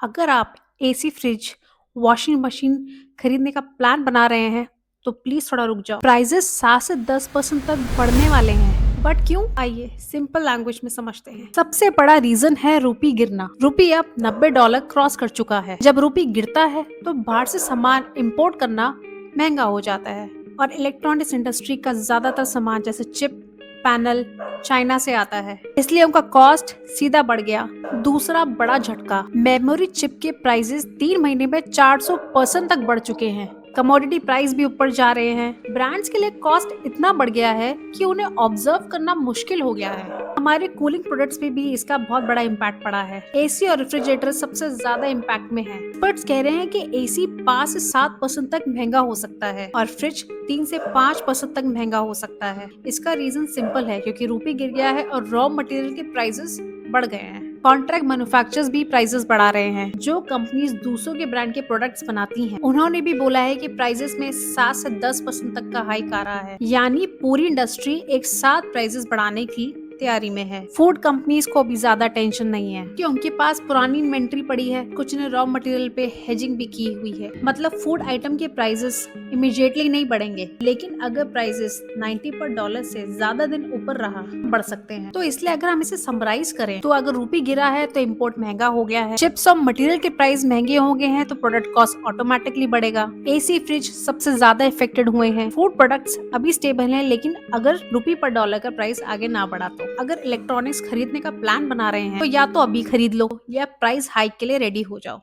अगर आप AC, fridge, washing machine खरीदने का प्लान बना रहे हैं, तो प्लीज थोड़ा रुक जाओ। प्राइजेस 7 से 10% तक बढ़ने वाले हैं, बट क्यों? आइए सिंपल लैंग्वेज में समझते हैं। सबसे बड़ा रीजन है रूपी गिरना। रूपी अब $90 क्रॉस कर चुका है। जब रूपी गिरता है तो बाहर से सामान इंपोर्ट करना महंगा हो जाता है, और इलेक्ट्रॉनिक्स इंडस्ट्री का ज्यादातर सामान जैसे चिप, पैनल चाइना से आता है, इसलिए उनका कॉस्ट सीधा बढ़ गया। दूसरा बड़ा झटका, मेमोरी चिप के प्राइसेस 3 महीने में 400% तक बढ़ चुके हैं। कमोडिटी प्राइस भी ऊपर जा रहे हैं। ब्रांड्स के लिए कॉस्ट इतना बढ़ गया है कि उन्हें ऑब्जर्व करना मुश्किल हो गया है। हमारे कूलिंग प्रोडक्ट्स पे भी इसका बहुत बड़ा इम्पैक्ट पड़ा है। एसी और रेफ्रिजरेटर सबसे ज्यादा इम्पैक्ट में है। एक्सपर्ट्स कह रहे हैं कि एसी 5 से 7% तक महंगा हो सकता है, और फ्रिज 3 से 5% तक महंगा हो सकता है। इसका रीजन सिंपल है, क्योंकि रूपी गिर गया है और रॉ मटेरियल के प्राइसेस बढ़ गए हैं। कॉन्ट्रैक्ट मैन्युफैक्चरर्स भी प्राइसेस बढ़ा रहे हैं। जो कंपनीज दूसरों के ब्रांड के प्रोडक्ट्स बनाती हैं, उन्होंने भी बोला है कि प्राइसेस में 7 से 10% तक का हाइक आ रहा है। यानी पूरी इंडस्ट्री एक साथ प्राइसेस बढ़ाने की तैयारी में है। फूड कंपनीज को भी ज्यादा टेंशन नहीं है, कि उनके पास पुरानी इन्वेंट्री पड़ी है। कुछ ने रॉ मटेरियल पे हेजिंग भी की हुई है। मतलब फूड आइटम के प्राइसेस इमीडिएटली नहीं बढ़ेंगे, लेकिन अगर प्राइसेस $90 से ज्यादा दिन ऊपर रहा, बढ़ सकते हैं। तो इसलिए अगर हम इसे समराइज करें, तो अगर रूपी गिरा है तो इम्पोर्ट महंगा हो गया है। चिप्स और मटेरियल के प्राइस महंगे हो गए हैं, तो प्रोडक्ट कॉस्ट ऑटोमेटिकली बढ़ेगा। एसी, फ्रिज सबसे ज्यादा इफेक्टेड हुए हैं। फूड प्रोडक्ट्स अभी स्टेबल हैं, लेकिन अगर रूपी पर डॉलर का प्राइस आगे ना बढ़ा तो। अगर इलेक्ट्रॉनिक्स खरीदने का प्लान बना रहे हैं, तो या तो अभी खरीद लो, या प्राइस हाइक के लिए रेडी हो जाओ।